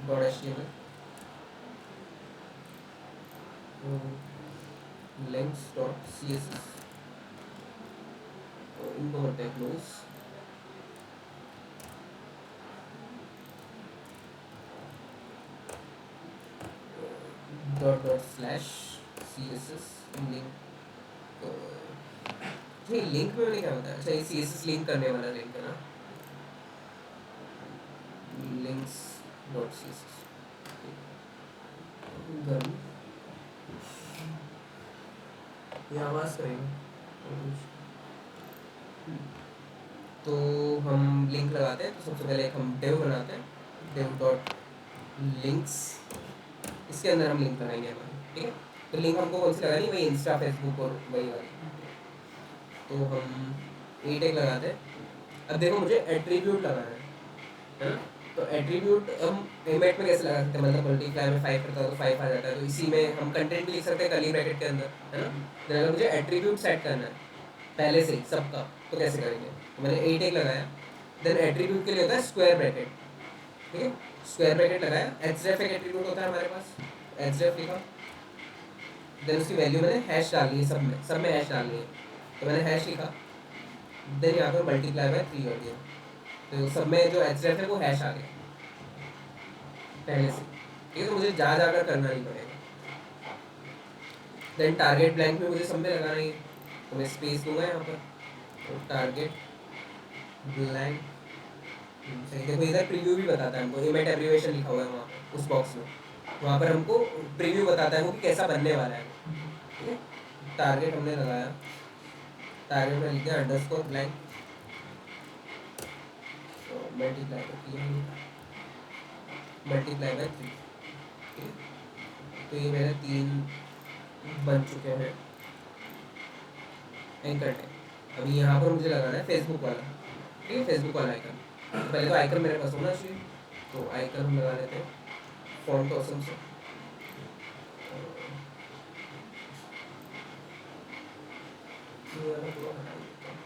Dot H T M L, links dot C S S, इनको करते हैं close. Dot dot slash C S S link, नहीं link में मैंने क्या बताया, अच्छा ये सी एस एस लिंक करने वाला लिंक है ना, links dot C S S. ये आवाज़ करेंगे तो हम लिंक लगाते हैं। तो सबसे पहले एक हम डेव बनाते हैं, डेव डॉट लिंक्स, इसके अंदर हम लिंक लगाएंगे हमारे, ठीक है। तो लिंक हमको कौन सी लगानी, वही इंस्टा फेसबुक और वही वाली। तो हम ए टैग लगाते हैं। अब देखो मुझे एट्रीब्यूट लगाना है ना। तो एट्रीब्यूट हम एमेट में कैसे लगा सकते हैं, मतलब मल्टीप्लाई में 5 करता है तो 5 आ जाता है, तो इसी में हम कंटेंट भी लिख सकते हैं कर्ली ब्रैकेट के अंदर, है ना। तो अगर मुझे एट्रीब्यूट सेट करना है पहले से ही सबका, तो कैसे करेंगे। तो मैंने ए टैग लगाया, देन एट्रीब्यूट के लिए होता है स्क्वायर ब्रैकेट, ठीक है। स्क्वायर ब्रैकेट लगाया, एचरेफ एक एट्रीब्यूट होता है हमारे पास, एचरेफ लिखा, देन उसकी वैल्यू मैंने हैश डालनी है, सब में हैश डालनी है, तो मैंने हैश लिखा, देन यहाँ पर मल्टीप्लाई बाय 3 कर दिया, तो सब में जो एचरेफ है वो हैश आ गया पहले से, ठीक है। तो मुझे जा जाकर करना नहीं पड़ेगा। देन टारगेट ब्लैंक में मुझे सब में लगाना ही है, तो मैं स्पेस दूंगा यहाँ पर, तो टारगेट ब्लैंक, सही देखो इधर प्रीव्यू भी बताता है हमको, इमेट एब्रीवेशन लिखा हुआ है वहाँ पर उस बॉक्स में, वहाँ पर हमको प्रीव्यू बताता है वो कि कैसा बनने वाला है, ठीक है। टारगेट हमने लगाया, टारगेट में लिख दिया अंडरस्कोर ब्लैंक, तो मल्टीप्लाई बाय 3, ठीक है। तो ये मेरे 3 बन चुके हैं एंकर टैग। अभी यहाँ पर मुझे लगाना है फेसबुक वाला, ठीक है, फेसबुक वाला आइकन। तो पहले तो आइकन मेरे पास होना चाहिए, तो आइकन हम लगा लेते हैं फॉन्ट ऑसम से, ये वाला पूरा हटा देता हूँ।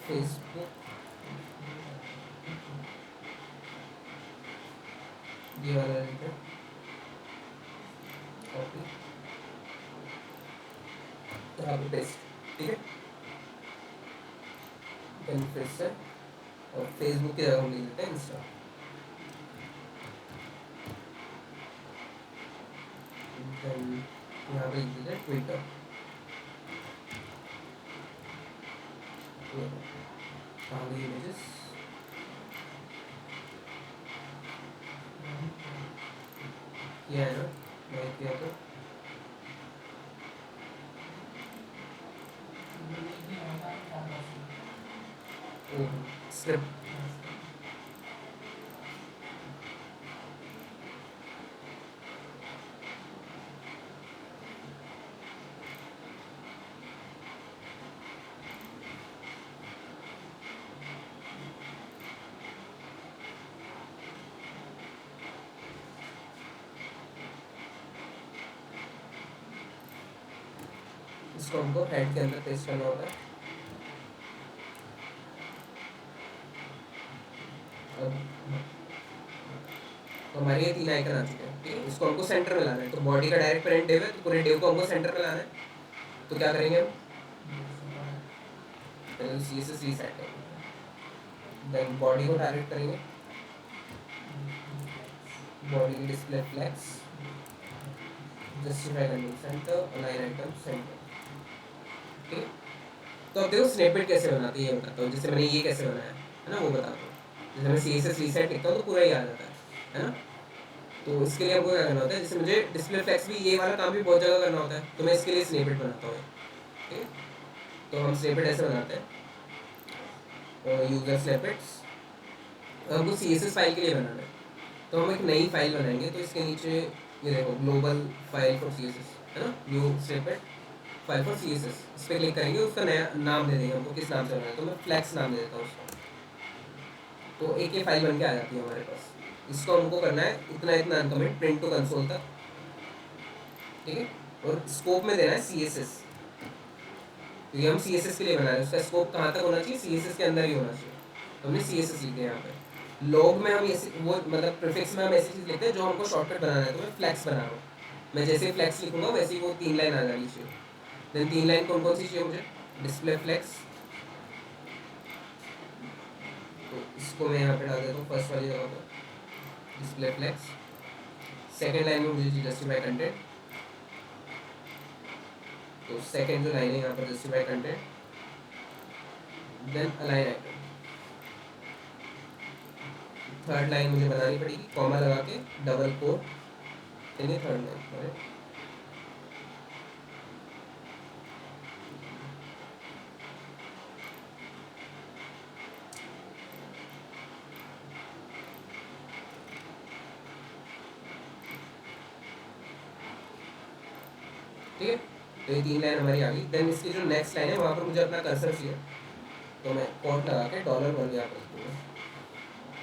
फेसबुक, ये वाला लिंक है, कॉपी, यहाँ पे पेस्ट, ठीक है। देन फिर से और फेसबुक की जगह हम लिख देते हैं इंस्टा, देन यहाँ पे लिख देते हैं ट्विटर, आगे इमेजेस, किया है ना, मैं किया तो स्क्रिप्ट, इसको हमको हेड के अंदर पेस्ट करना होता है। अब तो हमारे ये 3 आइकन आ चुके हैं, ठीक है। इसको हमको सेंटर में लाना है, तो बॉडी का डायरेक्ट पेरेंट डिव है, तो पूरे डिव को हमको सेंटर में लाना है। तो क्या करेंगे हम, पहले सी से सी सेट करेंगे, देन बॉडी को टारगेट करेंगे, बॉडी की डिस्प्ले फ्लैक्स, जस्टिफाई करनी सेंटर, अलाइन आइटम सेंटर, ठीक है। तो अब देखो स्निपेट कैसे बनाते हैं ये बताता हूँ, जैसे मैंने ये कैसे बनाया है ना, वो बताता हूँ। जैसे मैं सी एस रीसेट लिखता हूँ तो पूरा ही आ जाता है ना। तो इसके लिए हमको क्या करना होता है, जैसे मुझे डिस्प्ले फ्लैक्स भी, ये वाला काम भी बहुत जगह करना होता है, तो मैं इसके लिए स्निपेट बनाता हूँ, ठीक है। तो हम स्निपेट ऐसे बनाते हैं, यूजर स्निपेट्स, हमको सी फाइल के लिए बनाना है, तो हम एक नई फाइल बनाएंगे। तो इसके नीचे ये देखो ग्लोबल फाइल फॉर सी है ना, new snippet, file for C S S, इस पर क्लिक करेंगे, उसका नया नाम दे देंगे हमको, किस नाम से बनाना है, तो मैं फ्लैक्स नाम दे देता हूँ उसको। तो एक ये फाइल बन के आ जाती है हमारे पास। इसको हमको करना है इतना इतना अनकमेंट प्रिंट टू कंसोल तक, ठीक है। और स्कोप में देना है सी एस एस, क्योंकि हम सी एस एस के लिए बना रहे हैं, उसका स्कोप कहाँ तक होना चाहिए, सी एस एस के अंदर ही होना चाहिए। तो हमने सी एस एस लिख दिया यहाँ पे। लॉग में हम ऐसे वो मतलब प्रीफिक्स में हम ऐसी चीज़ लिखते हैं जो हमको शॉर्टकट बनाना है, तो मैं फ्लैक्स बना रहा हूँ। मैं जैसे ही फ्लैक्स लिखूंगा वैसे ही वो 3 लाइन आ जानी चाहिए। देन 3 लाइन कौन कौन सी चाहिए मुझे, डिस्प्ले फ्लैक्स, तो इसको मैं यहाँ पे डाल देता हूँ फर्स्ट वाली जगह पर, डिस्प्ले फ्लैक्स। सेकेंड लाइन में मुझे चाहिए जस्टिफाई कंटेंट, तो सेकेंड जो लाइन है यहाँ पर justify content, then align item. Third line मुझे बनानी पड़ेगी कॉमा लगा के, डबल कोट, यानी थर्ड लाइन। ठीक है, तो ये 3 लाइन हमारी आ गई। देन इसकी जो नेक्स्ट लाइन है वहाँ पर मुझे अपना कर्सर चाहिए, तो मैं कोट लगा के $1 यहाँ पर लिखूँगा।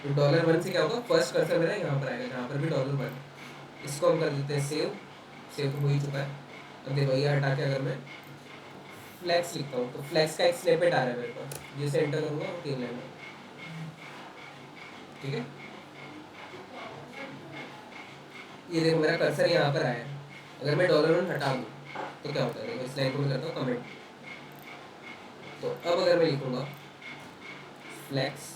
तो $1 से क्या होगा, फर्स्ट कर्सर मेरा यहाँ पर आएगा जहाँ पर भी $1। इसको हम कर देते हैं सेव, सेव तो हो ही चुका है। अब देखो ये हटा के अगर मैं फ्लैक्स लिखता हूँ, तो फ्लैक्स का एक स्निपेट आ रहा है मेरे पास, जिसे एंटर करूँगा वो 3 लाइन। ठीक है, ये देखो मेरा कर्सर यहाँ पर आया है। अगर मैं $1 हटा दूँ तो क्या होता है, देखो इस लाइन को मैं करता हूँ कमेंट। तो अब अगर मैं लिखूँगा फ्लैक्स,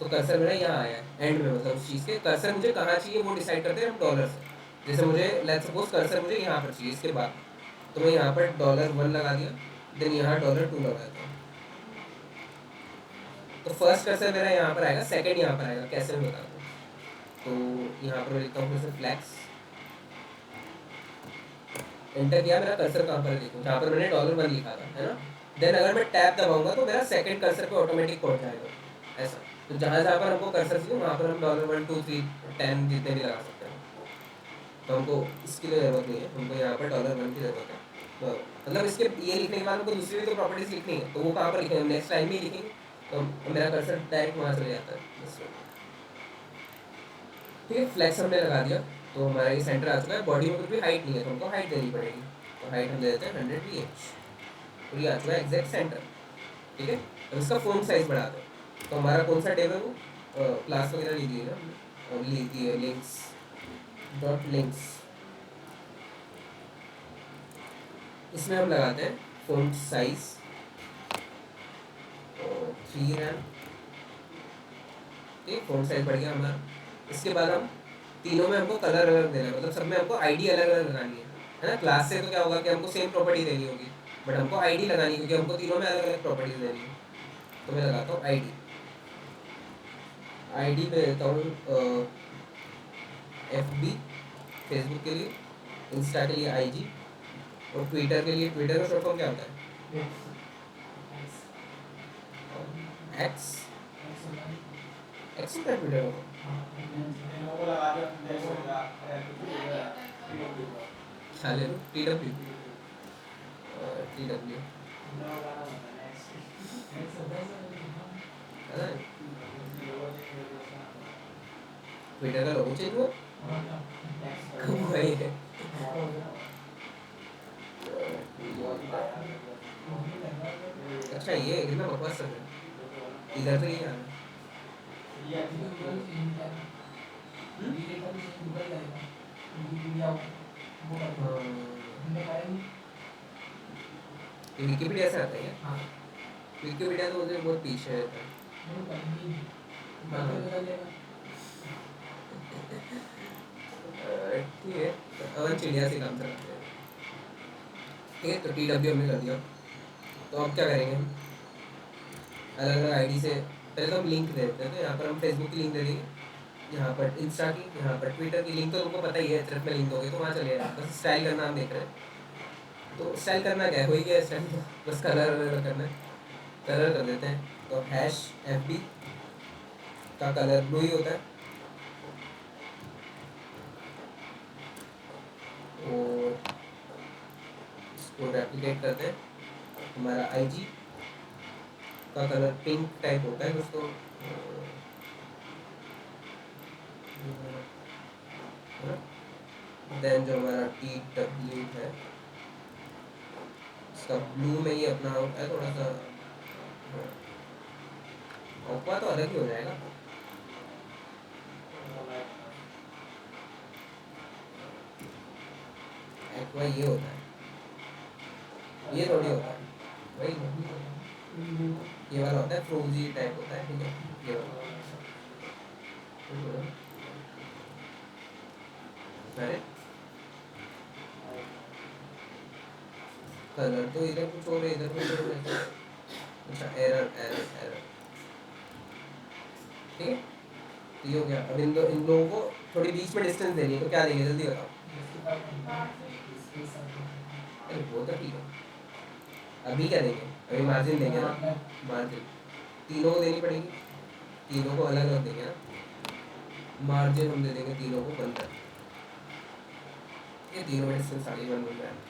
तो कर्सर मेरा यहाँ आया है एंड में, मतलब उस चीज़ के कर्सर मुझे कहाँ चाहिए वो डिसाइड करते हैं हम डॉलर से। जैसे मुझे लेट्स सपोज कर्सर मुझे यहाँ पर चाहिए इसके बाद, तो मैं यहाँ पर $1 लगा दिया, देन यहाँ $2 लगा देता हूँ। तो फर्स्ट कर्सर मेरा यहाँ पर आएगा, सेकंड यहाँ पर आएगा, कैसे मैं बताता हूँ। तो यहाँ पर मैं लिखता हूँ फिर से फ्लैक्स, एंटर किया, मेरा कर्सर कहाँ पर है देखो, जहाँ पर मैंने $1 लिखा था, है ना। देन अगर मैं टैब दबाऊंगा तो मेरा सेकंड कर्सर पे ऑटोमेटिक पहुँच जाएगा ऐसा। तो जहाँ जहाँ पर हमको कर्सर चाहिए वहाँ पर हम $1, 2, 3, 10 जितने भी लगा सकते हैं। तो हमको इसकी तो ज़रूरत नहीं है, हमको यहाँ पर $1 की ज़रूरत है। तो मतलब इसके ये लिखने के बाद हमको दूसरी भी तो प्रॉपर्टीज लिखनी है, तो वो कहाँ पर लिखेंगे, नेक्स्ट लाइन में ही लिखेंगे। तो मेरा कर्सर डायरेक्ट वहाँ चले जाता है। ठीक है, फ्लैक्स हमने लगा दिया, तो हमारा ये सेंटर आ चुका है। बॉडी में कुछ भी हाइट नहीं है, तो हमको हाइट देनी पड़ेगी। तो हाइट हम दे देते हैं 100 ph, तो ये आ चुका है एग्जैक्ट सेंटर। ठीक है, अब इसका फ़ॉन्ट साइज बढ़ाते हैं। तो हमारा कौन सा टेबल वो क्लास वगैरह लिख दिए ना, और लिख दिए लिंक्स डॉट लिंक्स, इसमें हम लगाते हैं फ़ॉन्ट साइज 3 रैम। ठीक, फ़ॉन्ट साइज बढ़ गया हमारा। इसके बाद हम तीनों में हमको कलर अलग देना है, मतलब सब में हमको आईडी अलग अलग लगानी है ना। क्लास से तो क्या होगा कि हमको सेम प्रॉपर्टी देनी होगी, बट हमको आईडी लगानी है क्योंकि हमको तीनों में अलग अलग प्रॉपर्टीज देनी है। तो मैं लगाता हूँ आईडी, आईडी में देता हूँ FB फेसबुक के लिए, इंस्टा के लिए IG, और ट्विटर के लिए, ट्विटर का शॉर्ट फॉर्म क्या होता है, एक्स, एक्स होता है ट्विटर का। चाले TW, TW ट्विटर का लोगो चेंज हुआ वही है। अच्छा ये कितना बकवास सब है, इधर तो ये आ विकिपीडिया से आता है क्या? विकिपीडिया तो मुझे बहुत पीछे रहता है। ठीक है, अवन चिड़िया से काम चलाते हैं। ठीक है, तो TW हमने कर दिया। तो अब क्या करेंगे हम, अलग अलग आईडी से पहले तो हम लिंक दे देते हैं। तो यहाँ पर हम फेसबुक की लिंक दे देंगे, यहाँ पर इंस्टा की, यहाँ पर ट्विटर की लिंक तो तुमको पता ही है, सिर्फ में लिंक होगी तो वहाँ चले जाए। बस स्टाइल करना हम देख रहे हैं, तो स्टाइल करना क्या है, हो ही गया स्टाइल, बस कलर करना है, कलर कर देते हैं। तो #FB का कलर ब्लू ही होता है, और इसको रेप्लिकेट करते हैं। हमारा IG का कलर पिंक टाइप होता है दोस्तों, देन जो हमारा TW है इसका ब्लू में ही अपना होता है थोड़ा सा, ऑक्वा तो अलग ही हो जाएगा। एक्वा ये होता है, ये थोड़ी होता है वही, ये वाला होता है फ्रोजी टाइप होता है, ठीक है ये वाला। अरे कलर तो इधर कुछ और है, इधर कुछ और है। अच्छा एरर एरर एरर, ठीक है तो ये हो गया। अब इन लोगों को थोड़ी बीच में डिस्टेंस देनी है, तो क्या देंगे जल्दी बताओ। अरे वो तो ठीक है, अभी क्या देंगे, अभी मार्जिन देंगे ना, मार्जिन तीनों को देनी पड़ेगी, तीनों को अलग अलग देंगे ना। मार्जिन हम दे देंगे तीनों को 15, ये तीनों में डिस्टेंस आगे 1 मिल रहा है।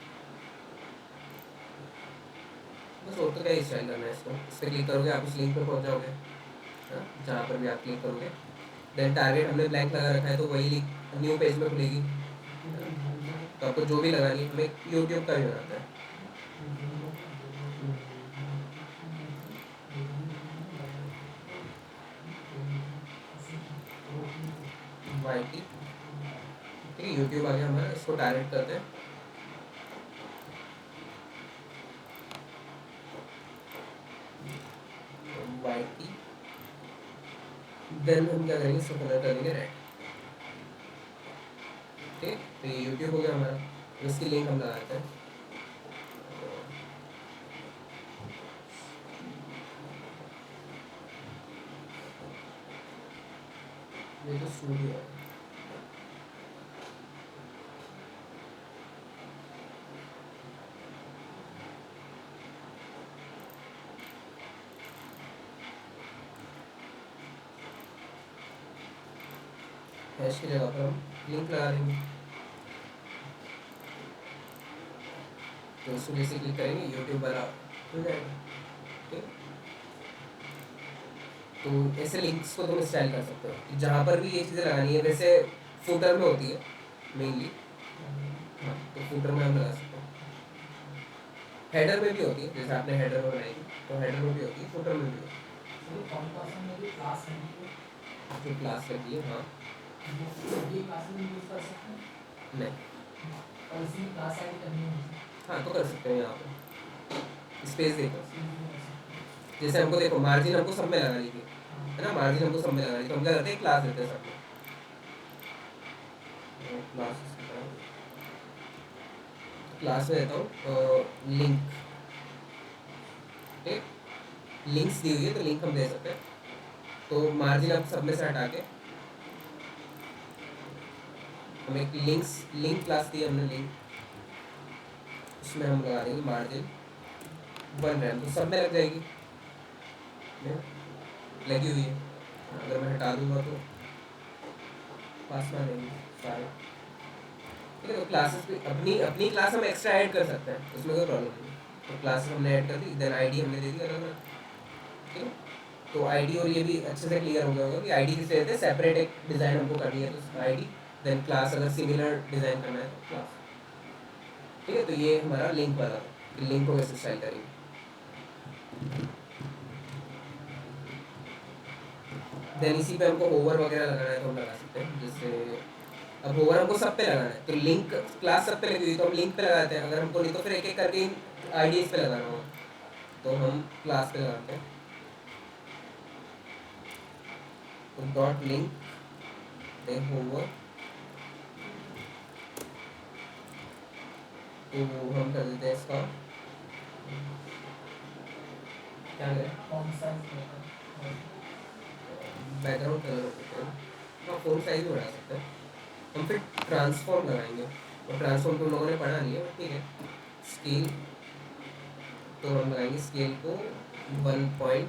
बस और तो क्या स्टाइल करना है इसको, इस पर क्लिक करोगे आप उस लिंक पर पहुंच जाओगे, हाँ जहाँ पर भी आप क्लिक करोगे। देन टारगेट हमने ब्लैंक लगा रखा है तो वही लिंक न्यू पेज में खुलेगी। तो आपको जो भी लगानी है, हमें यूट्यूब का भी बनाता है। YT ठीक है, यूट्यूब आ गया हमारा, इसको टारगेट करते हैं। YT देन हम क्या करेंगे, इसको कलर कर देंगे रेड, ठीक है तो ये यूट्यूब हो गया हमारा। इसकी लिंक हम लगाते हैं, ये तो स्टूडियो है। हैश की जगह पर हम लिंक लगा देंगे, तो इसको जैसे क्लिक करेंगे यूट्यूब वाला हो जाएगा, ठीक है। तो ऐसे लिंक्स को तुम स्टाइल कर सकते हो जहाँ पर भी ये चीज़ें लगानी है, वैसे फुटर में होती है मेनली, हाँ तो फुटर में हम लगा सकते हैं। हेडर में भी होती है, जैसे आपने हेडर में बनाई तो हेडर में भी होती है, फुटर में भी होती है। क्लास लगी है, हाँ नहीं, हाँ तो कर सकते हैं यहाँ पर स्पेस देखो, जैसे हमको देखो मार्जिन हमको सब में लगानी थी है ना, मार्जिन हमको सब में लगानी, तो हम क्या करते हैं क्लास देते हैं सब में, क्लास में देता हूँ लिंक, ठीक, लिंक्स दी हुई है तो लिंक हम दे सकते हैं। तो मार्जिन अब सब में से हटा के हम एक लिंक क्लास दी हमने, लिंक उसमें हम लगा देंगे मार्जिन 1 रैम, तो सब में लग जाएगी, लगी हुई है। अगर मैं हटा दूंगा तो पास में आ जाएंगे सारे, ठीक है। तो क्लासेस भी अपनी अपनी क्लास हम एक्स्ट्रा ऐड कर सकते हैं, उसमें कोई प्रॉब्लम नहीं। तो क्लास हमने ऐड कर दी, देन आईडी हमने दे दी अलग अलग, ठीक है। तो आईडी और ये भी अच्छे से क्लियर हो गया होगा कि आईडी किसे देते हैं, सेपरेट एक डिज़ाइन हमको करनी है तो आईडी, देन क्लास अगर सिमिलर डिज़ाइन करना है तो क्लास, ठीक है। तो ये हमारा लिंक वाला कि लिंक को कैसे स्टाइल करेंगे। देन इसी पे हमको होवर वगैरह लगाना है तो हम लगा सकते हैं, जैसे अब होवर हमको सब पे लगाना है तो लिंक क्लास सब पे लगी हुई तो हम लिंक पे लगाते हैं, अगर हमको नहीं तो फिर एक एक करके आईडी पे लगाना होगा तो हम क्लास पे लगाते हैं। तो डॉट लिंक देन होवर, तो हम कर देते हैं इसका क्या करें, बैकग्राउंड कलर हो सकते हैं, हाँ फोन साइज बढ़ा सकते हैं हम, फिर ट्रांसफॉर्म लगाएंगे और ट्रांसफॉर्म तो लोगों ने पढ़ा नहीं है, ठीक है। स्केल तो हम लगाएंगे स्केल को 1.1,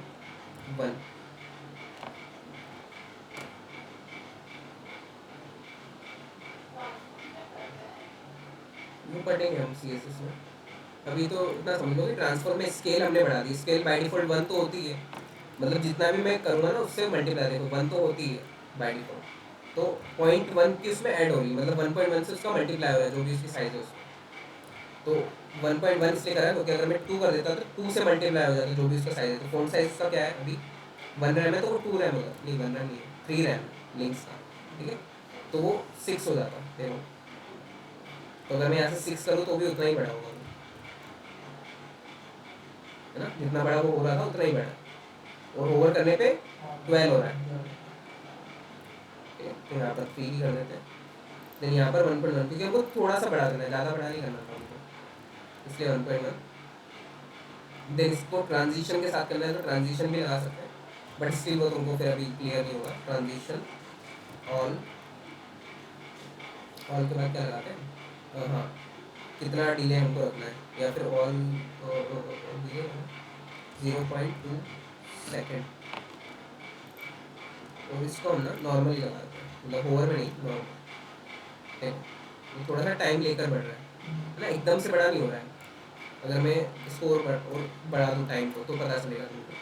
वो पढ़ेंगे हम CSS में, अभी तो इतना समझ लो कि ट्रांसफॉर्म में स्केल हमने बढ़ा दी, स्केल बाय डिफ़ॉल्ट 1 तो होती है, मतलब जितना भी मैं करूँगा ना उससे मल्टीप्लाई, देखो 1 तो होती है बाय डिफ़ॉल्ट, तो 0.1 की उसमें ऐड हो रही है, मतलब 1.1 से उसका मल्टीप्लाई हो रहा है जो भी उसकी साइज़ है उसमें। तो 1.1 इसलिए करा है क्योंकि अगर मैं 2 कर देता तो 2 से मल्टीप्लाई हो जाता जो भी उसका साइज़ है। तो फ़ोन साइज़ उसका क्या है अभी 1 रैम है, तो वो 2 रैम होगा, नहीं 1 रैम नहीं है, 3 रैम लिंक्स का, ठीक है? तो वो 6 हो जाता, देखो। तो अगर मैं यहाँ से 6 करूँ तो भी उतना ही बड़ा होगा, है ना? जितना बड़ा वो हो रहा था उतना ही बड़ा, और ओवर करने पे 12 हो रहा है, ठीक है? तो यहाँ पर 3 ही कर देते हैं, देन यहाँ पर 1.1, क्योंकि हमको थोड़ा सा बढ़ा देना है, ज़्यादा बड़ा नहीं करना था हमको, इसलिए 1.1। देन इसको ट्रांजिशन के साथ करना है तो ट्रांजिशन भी लगा सकते हैं, बट स्टिल वो तुमको फिर अभी क्लियर नहीं होगा। ट्रांजिशन ऑल, ऑल के बाद क्या लगाते हैं, हाँ, कितना डिले हमको रखना है, या फिर ऑल डिले 0.2 सेकेंड, और इसको हम ना नॉर्मली लगाते हैं, मतलब ओवर में नहीं, नॉर्मल। देखो थोड़ा सा टाइम लेकर बढ़ रहा है ना, एकदम से बड़ा नहीं हो रहा है। अगर मैं इसको और बढ़ा दूँ टाइम को तो पता चलेगा तुमको,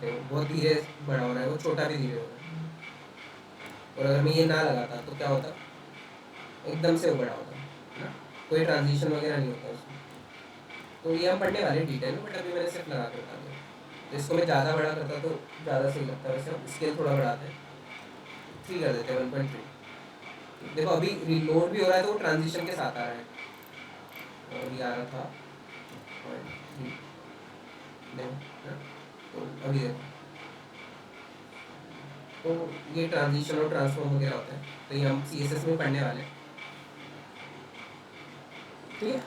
देखो बहुत धीरे बड़ा हो रहा है, वो छोटा भी धीरे हो रहा है। और अगर मैं ये ना लगाता तो क्या होता, एकदम से वो बड़ा होता, है ना? कोई ट्रांजिशन वगैरह नहीं होता उसमें। तो ये हम पढ़ने वाले डिटेल में, बट अभी मैंने सिर्फ लगा के बता दिया। तो इसको मैं ज़्यादा बड़ा करता तो ज़्यादा सही लगता है, वैसे हम स्केल थोड़ा बढ़ाते हैं, 3 कर देते हैं, 1.3। देखो अभी रिलोड भी हो रहा है तो वो ट्रांजिशन के साथ आ रहा है, और अभी आ रहा था 0.3, देखो, है ना? तो अभी देखो, तो ये ट्रांजिशन और ट्रांसफॉर्म वगैरह होता है, तो ये हम CSS में पढ़ने वाले हैं, ठीक है?